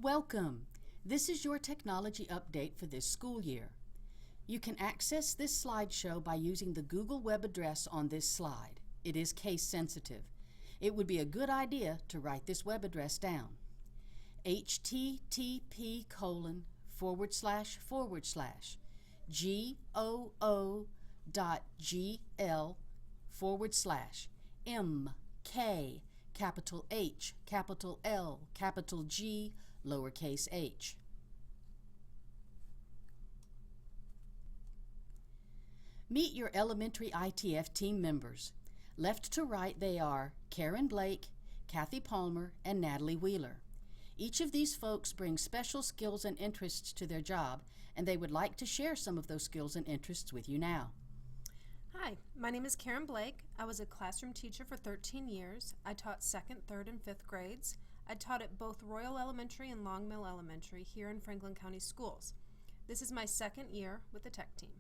Welcome! This is your technology update for this school year. You can access this slideshow by using the Google web address on this slide. It is case sensitive. It would be a good idea to write this web address down. http://goo.gl/mk capital H, capital L, capital G, lowercase h. Meet your elementary ITF team members. Left to right they are Karen Blake, Kathy Palmer, and Natalie Wheeler. Each of these folks brings special skills and interests to their job, and they would like to share some of those skills and interests with you now. Hi, my name is Karen Blake. I was a classroom teacher for 13 years. I taught 2nd, 3rd, and 5th grades. I taught at both Royal Elementary and Long Mill Elementary here in Franklin County Schools. This is my 2nd year with the tech team.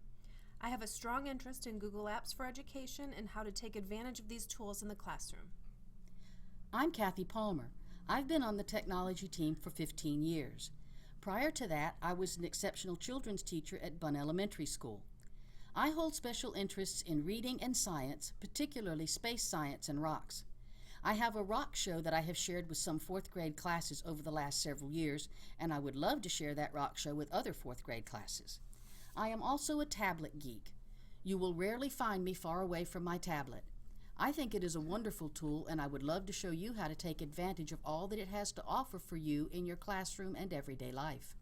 I have a strong interest in Google Apps for education and how to take advantage of these tools in the classroom. I'm Kathy Palmer. I've been on the technology team for 15 years. Prior to that, I was an exceptional children's teacher at Bunn Elementary School. I hold special interests in reading and science, particularly space science and rocks. I have a rock show that I have shared with some 4th grade classes over the last several years, and I would love to share that rock show with other 4th grade classes. I am also a tablet geek. You will rarely find me far away from my tablet. I think it is a wonderful tool, and I would love to show you how to take advantage of all that it has to offer for you in your classroom and everyday life.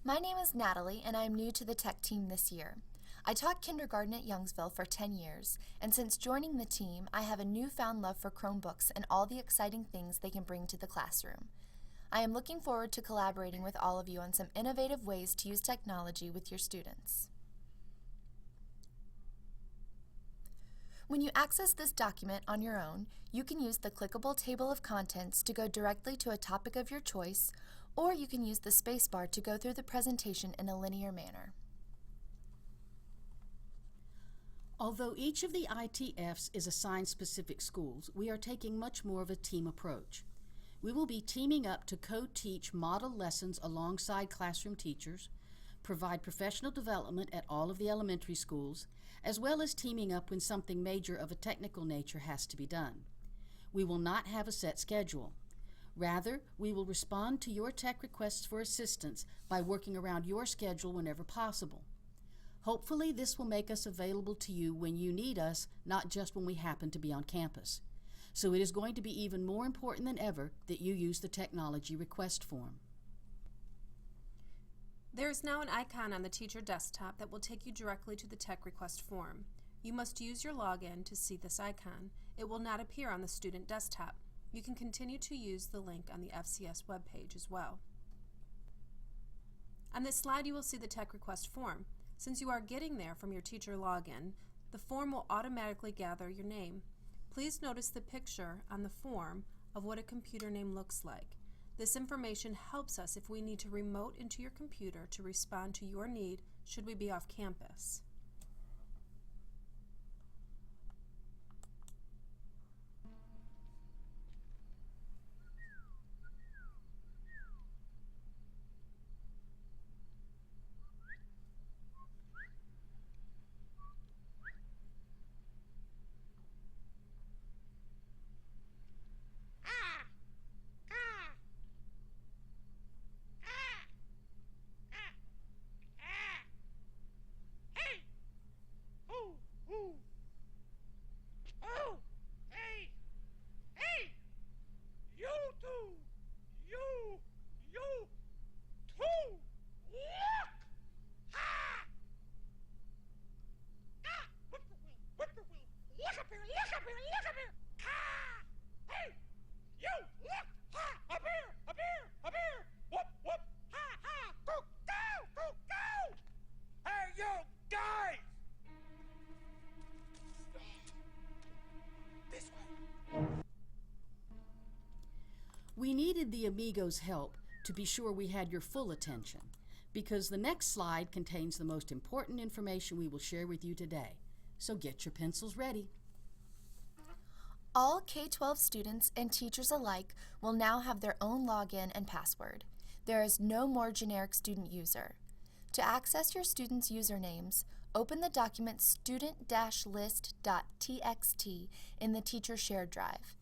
My name is Natalie, and I am new to the tech team this year. I taught kindergarten at Youngsville for 10 years, and since joining the team, I have a newfound love for Chromebooks and all the exciting things they can bring to the classroom. I am looking forward to collaborating with all of you on some innovative ways to use technology with your students. When you access this document on your own, you can use the clickable table of contents to go directly to a topic of your choice, or you can use the spacebar to go through the presentation in a linear manner. Although each of the ITFs is assigned specific schools, we are taking much more of a team approach. We will be teaming up to co-teach model lessons alongside classroom teachers, provide professional development at all of the elementary schools, as well as teaming up when something major of a technical nature has to be done. We will not have a set schedule. Rather, we will respond to your tech requests for assistance by working around your schedule whenever possible. Hopefully, this will make us available to you when you need us, not just when we happen to be on campus. So it is going to be even more important than ever that you use the technology request form. There is now an icon on the teacher desktop that will take you directly to the tech request form. You must use your login to see this icon. It will not appear on the student desktop. You can continue to use the link on the FCS webpage as well. On this slide, you will see the tech request form. Since you are getting there from your teacher login, the form will automatically gather your name. Please notice the picture on the form of what a computer name looks like. This information helps us if we need to remote into your computer to respond to your need should we be off campus. We needed the Amigos' help to be sure we had your full attention, because the next slide contains the most important information we will share with you today. So get your pencils ready. All K-12 students and teachers alike will now have their own login and password. There is no more generic student user. To access your students' usernames, open the document student-list.txt in the Teacher Shared Drive.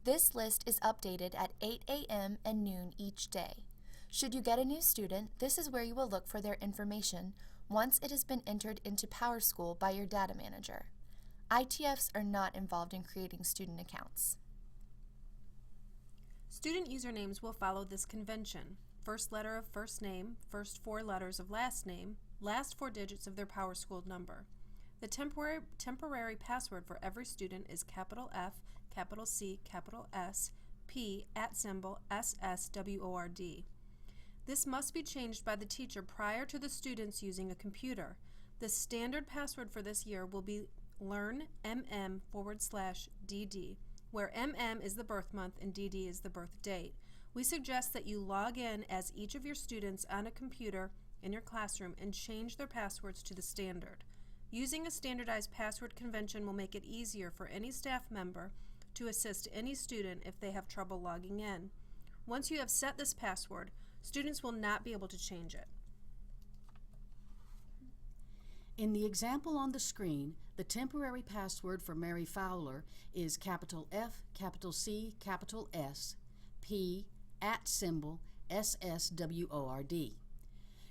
This list is updated at 8 a.m. and noon each day. Should you get a new student, this is where you will look for their information once it has been entered into PowerSchool by your data manager. ITFs are not involved in creating student accounts. Student usernames will follow this convention. First letter of first name, first 4 letters of last name, last 4 digits of their PowerSchool number. The temporary password for every student is capital F, capital C, capital S, P, @SSWORD. This must be changed by the teacher prior to the students using a computer. The standard password for this year will be LearnMM/DD, where MM is the birth month and DD is the birth date. We suggest that you log in as each of your students on a computer in your classroom and change their passwords to the standard. Using a standardized password convention will make it easier for any staff member to assist any student if they have trouble logging in. Once you have set this password, students will not be able to change it. In the example on the screen, the temporary password for Mary Fowler is capital F, capital C, capital S, P, @SSWORD.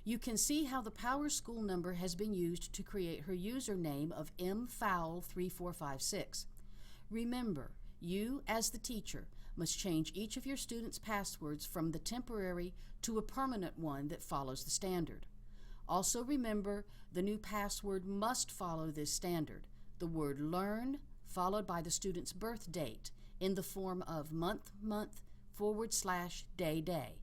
You can see how the PowerSchool number has been used to create her username of mfowl3456. Remember, you, as the teacher, must change each of your students' passwords from the temporary to a permanent one that follows the standard. Also remember, the new password must follow this standard, the word learn followed by the student's birth date in the form of month/day.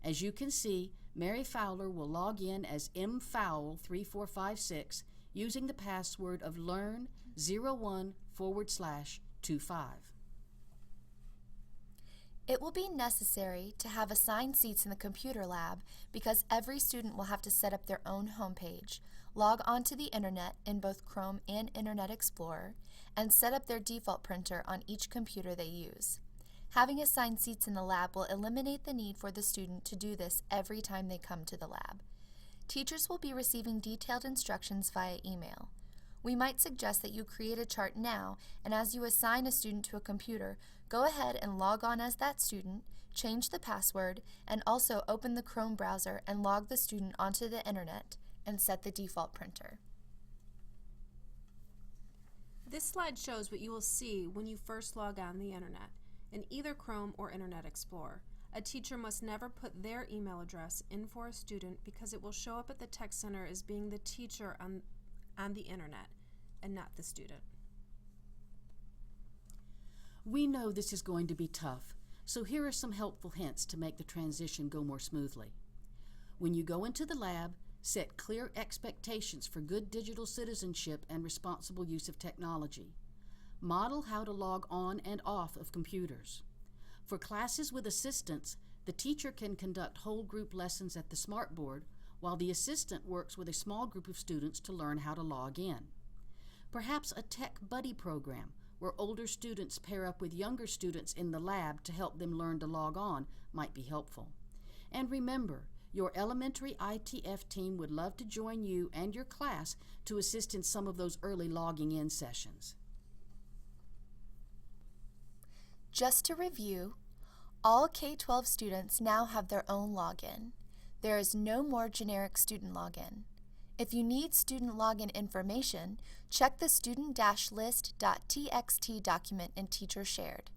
As you can see, Mary Fowler will log in as mfowl3456 using the password of learn01/25. It will be necessary to have assigned seats in the computer lab because every student will have to set up their own homepage, log onto the internet in both Chrome and Internet Explorer, and set up their default printer on each computer they use. Having assigned seats in the lab will eliminate the need for the student to do this every time they come to the lab. Teachers will be receiving detailed instructions via email. We might suggest that you create a chart now, and as you assign a student to a computer, go ahead and log on as that student, change the password, and also open the Chrome browser and log the student onto the internet and set the default printer. This slide shows what you will see when you first log on the internet in either Chrome or Internet Explorer. A teacher must never put their email address in for a student because it will show up at the Tech Center as being the teacher on the internet and not the student. We know this is going to be tough, so here are some helpful hints to make the transition go more smoothly. When you go into the lab, set clear expectations for good digital citizenship and responsible use of technology. Model how to log on and off of computers. For classes with assistants, the teacher can conduct whole group lessons at the smartboard while the assistant works with a small group of students to learn how to log in. Perhaps a tech buddy program where older students pair up with younger students in the lab to help them learn to log on might be helpful. And remember, your elementary ITF team would love to join you and your class to assist in some of those early logging in sessions. Just to review, all K-12 students now have their own login. There is no more generic student login. If you need student login information, check the student-list.txt document in Teacher Shared.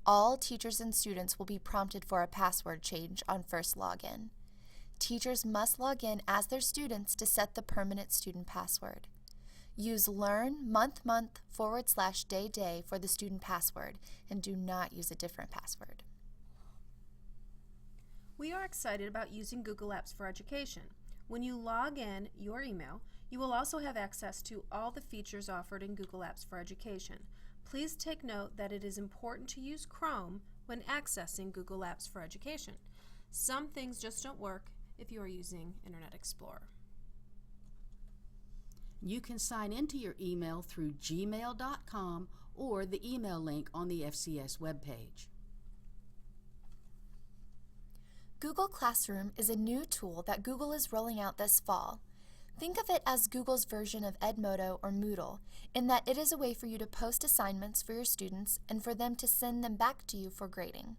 All teachers and students will be prompted for a password change on first login. Teachers must log in as their students to set the permanent student password. Use learn month/day for the student password and do not use a different password. We are excited about using Google Apps for Education. When you log in your email, you will also have access to all the features offered in Google Apps for Education. Please take note that it is important to use Chrome when accessing Google Apps for Education. Some things just don't work if you are using Internet Explorer. You can sign into your email through gmail.com or the email link on the FCS webpage. Google Classroom is a new tool that Google is rolling out this fall. Think of it as Google's version of Edmodo or Moodle, in that it is a way for you to post assignments for your students and for them to send them back to you for grading.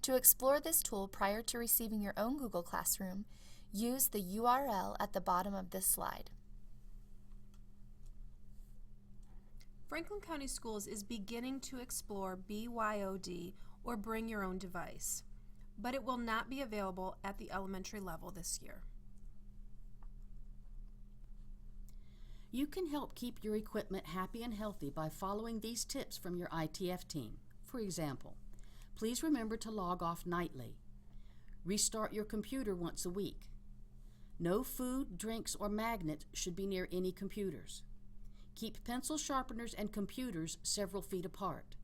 To explore this tool prior to receiving your own Google Classroom, use the URL at the bottom of this slide. Franklin County Schools is beginning to explore BYOD, or Bring Your Own Device, but it will not be available at the elementary level this year. You can help keep your equipment happy and healthy by following these tips from your ITF team. For example, please remember to log off nightly. Restart your computer once a week. No food, drinks, or magnets should be near any computers. Keep pencil sharpeners and computers several feet apart.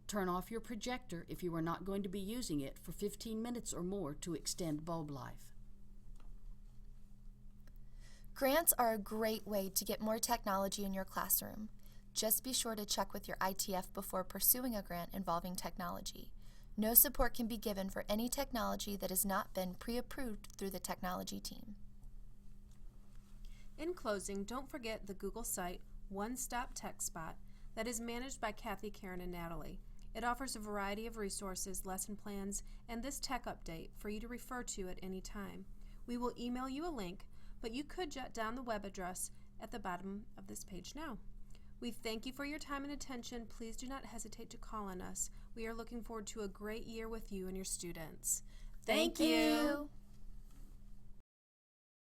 Turn off your projector if you are not going to be using it for 15 minutes or more to extend bulb life. Grants are a great way to get more technology in your classroom. Just be sure to check with your ITF before pursuing a grant involving technology. No support can be given for any technology that has not been pre-approved through the technology team. In closing, don't forget the Google site One Stop Tech Spot that is managed by Kathy, Karen, and Natalie. It offers a variety of resources, lesson plans, and this tech update for you to refer to at any time. We will email you a link, but you could jot down the web address at the bottom of this page now. We thank you for your time and attention. Please do not hesitate to call on us. We are looking forward to a great year with you and your students. Thank you.